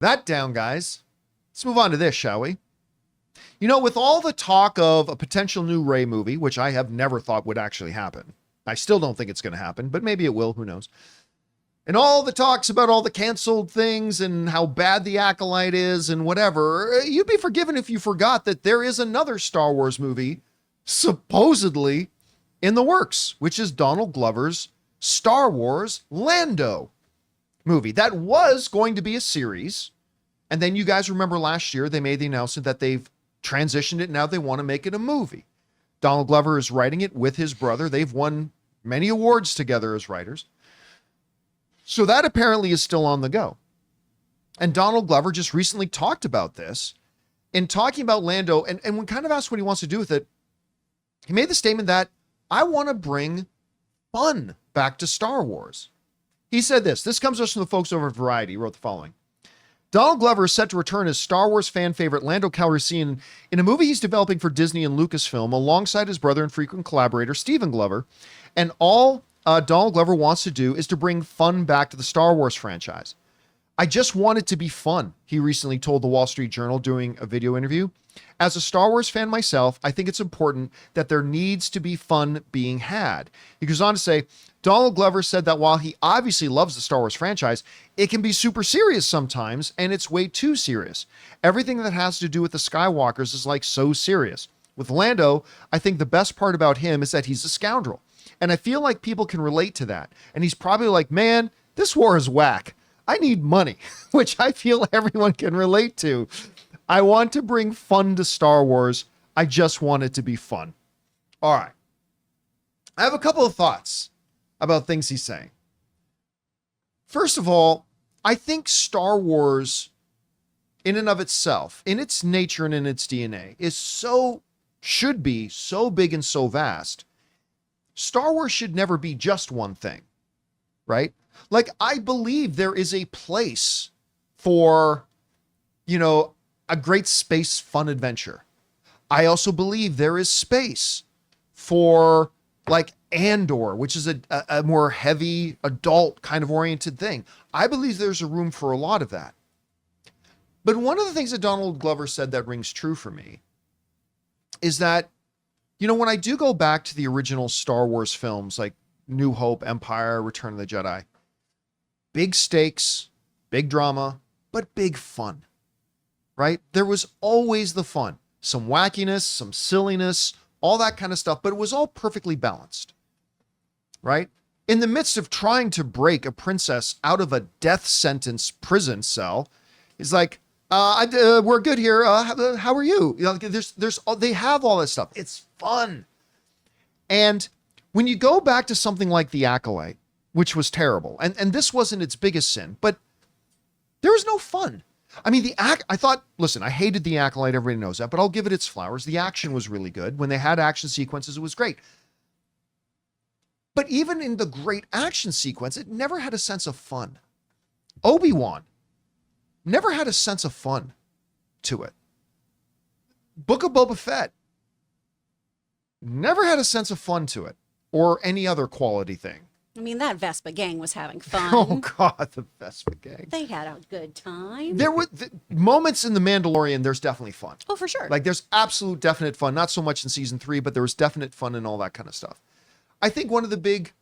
That down, guys. Let's move on to this, shall we? You know, with all the talk of a potential new Rey movie, which I have never thought would actually happen, I still don't think it's going to happen, but maybe it will, who knows? And all the talks about all the canceled things and how bad the Acolyte is and whatever, you'd be forgiven if you forgot that there is another Star Wars movie supposedly in the works, which is Donald Glover's Star Wars Lando movie. That was going to be a series. And then you guys remember last year, they made the announcement that they've transitioned it. Now they want to make it a movie. Donald Glover is writing it with his brother. They've won many awards together as writers. So that apparently is still on the go. And Donald Glover just recently talked about this in talking about Lando. And when kind of asked what he wants to do with it, he made the statement that I want to bring fun back to Star Wars. He said this comes to us from the folks over at Variety. He wrote the following. Donald Glover is set to return as Star Wars fan favorite Lando Calrissian in a movie he's developing for Disney and Lucasfilm alongside his brother and frequent collaborator, Stephen Glover. And all Donald Glover wants to do is to bring fun back to the Star Wars franchise. I just want it to be fun, he recently told the Wall Street Journal during a video interview. As a Star Wars fan myself, I think it's important that there needs to be fun being had. He goes on to say, Donald Glover said that while he obviously loves the Star Wars franchise, it can be super serious sometimes, and it's way too serious. Everything that has to do with the Skywalkers is like so serious. With Lando, I think the best part about him is that he's a scoundrel. And I feel like people can relate to that. And he's probably like, man, this war is whack. I need money, which I feel everyone can relate to. I want to bring fun to Star Wars. I just want it to be fun. All right. I have a couple of thoughts about things he's saying. First of all, I think Star Wars in and of itself, in its nature and in its DNA, should be so big and so vast. Star Wars should never be just one thing, right? Like, I believe there is a place for, a great space fun adventure. I also believe there is space for like Andor, which is a more heavy adult kind of oriented thing. I believe there's a room for a lot of that. But one of the things that Donald Glover said that rings true for me is that, when I do go back to the original Star Wars films, like New Hope, Empire, Return of the Jedi, big stakes, big drama, but big fun, right? There was always the fun, some wackiness, some silliness, all that kind of stuff, but it was all perfectly balanced, right? In the midst of trying to break a princess out of a death sentence prison cell, he's like, we're good here. How are you? They have all this stuff. It's fun. And when you go back to something like The Acolyte, which was terrible, and this wasn't its biggest sin, but there was no fun. I mean, I hated The Acolyte, everybody knows that, but I'll give it its flowers. The action was really good. When they had action sequences, it was great. But even in the great action sequence, it never had a sense of fun. Obi-Wan never had a sense of fun to it. Book of Boba Fett never had a sense of fun to it, or any other quality thing. I mean, that Vespa gang was having fun. Oh, God, the Vespa gang. They had a good time. There were moments in The Mandalorian, there's definitely fun. Oh, for sure. Like, there's absolute definite fun. Not so much in season 3, but there was definite fun and all that kind of stuff. I think one of the big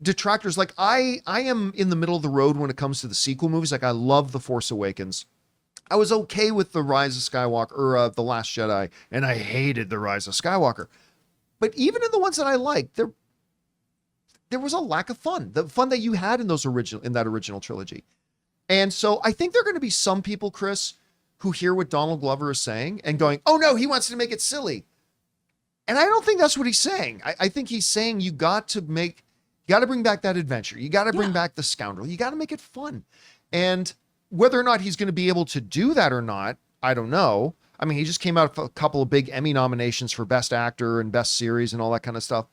detractors, like, I am in the middle of the road when it comes to the sequel movies. Like, I love The Force Awakens. I was okay with The Rise of Skywalker, or The Last Jedi, and I hated The Rise of Skywalker. But even in the ones that I liked, there was a lack of fun. The fun that you had in that original trilogy. And so I think there are going to be some people, Chris, who hear what Donald Glover is saying and going, oh no, he wants to make it silly. And I don't think that's what he's saying. I think he's saying you got to bring back that adventure. You got to bring back the scoundrel. You got to make it fun. And whether or not he's going to be able to do that or not, I don't know. I mean, he just came out with a couple of big Emmy nominations for Best Actor and Best Series and all that kind of stuff.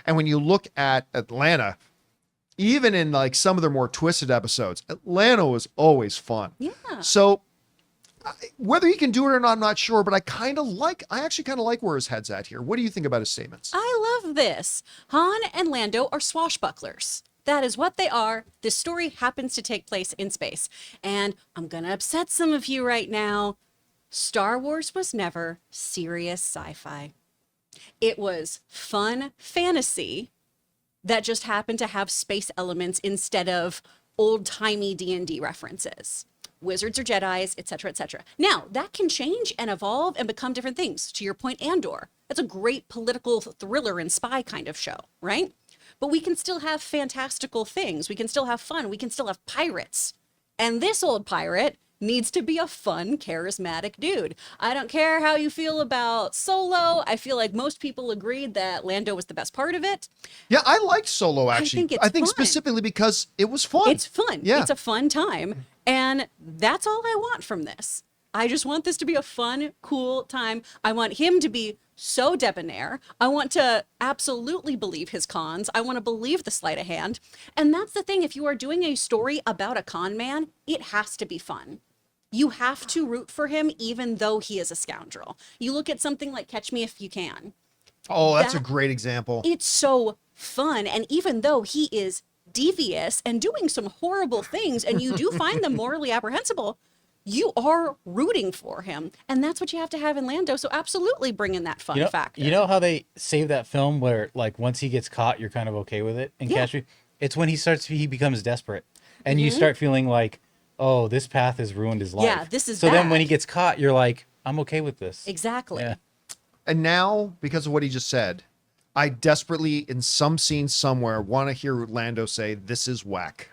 And when you look at Atlanta, even in like some of their more twisted episodes, Atlanta was always fun. Yeah. So whether he can do it or not, I'm not sure, but I actually kind of like where his head's at here. What do you think about his statements? I love this. Han and Lando are swashbucklers. That is what they are. This story happens to take place in space. And I'm going to upset some of you right now. Star Wars was never serious sci-fi. It was fun fantasy that just happened to have space elements instead of old-timey D&D references. Wizards or Jedis, etc., etc. Now, that can change and evolve and become different things. To your point, Andor. That's a great political thriller and spy kind of show, right? But we can still have fantastical things. We can still have fun. We can still have pirates. And this old pirate needs to be a fun, charismatic dude. I don't care how you feel about Solo. I feel like most people agreed that Lando was the best part of it. Yeah, I liked Solo, actually. I think fun. Specifically because it was fun. It's fun. Yeah. It's a fun time. And that's all I want from this. I just want this to be a fun, cool time. I want him to be so debonair. I want to absolutely believe his cons. I want to believe the sleight of hand. And that's the thing. If you are doing a story about a con man, it has to be fun. You have to root for him, even though he is a scoundrel. You look at something like Catch Me If You Can. Oh, that's a great example. It's so fun. And even though he is devious and doing some horrible things, and you do find them morally apprehensible, you are rooting for him. And that's what you have to have in Lando. So absolutely bring in that fun factor. You know how they save that film where, like, once he gets caught, you're kind of okay with it? And Catch Me? It's when he becomes desperate. And you start feeling like, oh, this path has ruined his life. Yeah, this is So bad. then when he gets caught, you're like, I'm okay with this. Exactly. Yeah. And now, because of what he just said, I desperately, in some scene somewhere, want to hear Lando say, "This is whack."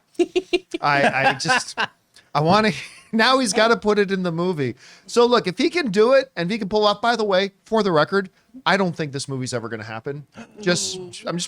I want to. Now he's got to put it in the movie. So look, if he can do it and if he can pull off, by the way, for the record, I don't think this movie's ever going to happen. I'm just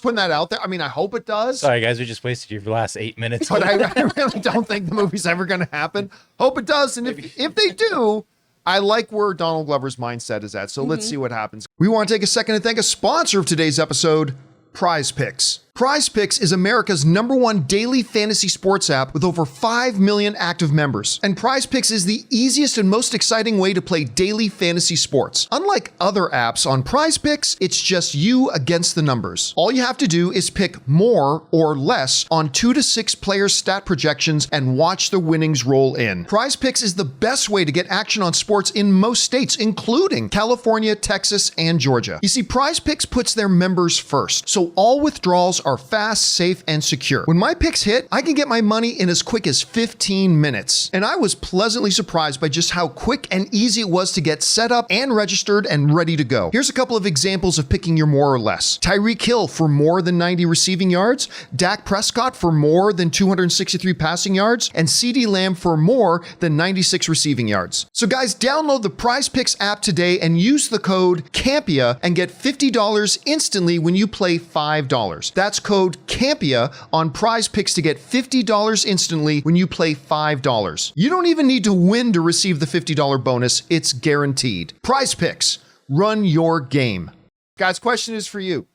putting that out there. I mean, I hope it does. Sorry, guys, we just wasted your last 8 minutes. But I really don't think the movie's ever going to happen. Hope it does. And if they do, I like where Donald Glover's mindset is at. So let's see what happens. We want to take a second to thank a sponsor of today's episode, PrizePicks. PrizePicks is America's #1 daily fantasy sports app with over 5 million active members. And PrizePicks is the easiest and most exciting way to play daily fantasy sports. Unlike other apps on PrizePicks, it's just you against the numbers. All you have to do is pick more or less on 2 to 6 player stat projections and watch the winnings roll in. PrizePicks is the best way to get action on sports in most states, including California, Texas, and Georgia. You see, PrizePicks puts their members first, so all withdrawals are fast, safe, and secure. When my picks hit, I can get my money in as quick as 15 minutes. And I was pleasantly surprised by just how quick and easy it was to get set up and registered and ready to go. Here's a couple of examples of picking your more or less. Tyreek Hill for more than 90 receiving yards, Dak Prescott for more than 263 passing yards, and CeeDee Lamb for more than 96 receiving yards. So guys, download the PrizePicks app today and use the code Campea and get $50 instantly when you play $5. That's code Campea on PrizePicks to get $50 instantly when you play $5. You don't even need to win to receive the $50 bonus. It's guaranteed. PrizePicks. Run your game. Guys, question is for you.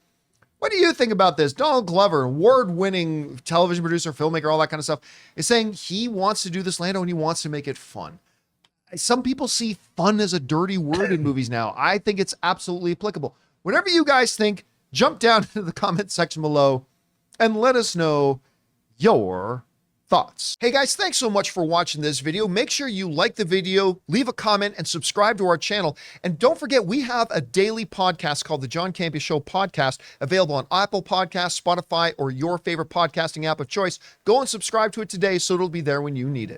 What do you think about this? Donald Glover, award-winning television producer, filmmaker, all that kind of stuff, is saying he wants to do this Lando and he wants to make it fun. Some people see fun as a dirty word in movies now. I think it's absolutely applicable. Whatever you guys think, jump down into the comment section below and let us know your thoughts. Hey guys, thanks so much for watching this video. Make sure you like the video, leave a comment, and subscribe to our channel. And don't forget, we have a daily podcast called the John Campea Show podcast, available on Apple Podcasts, Spotify, or your favorite podcasting app of choice. Go and subscribe to it today so it'll be there when you need it.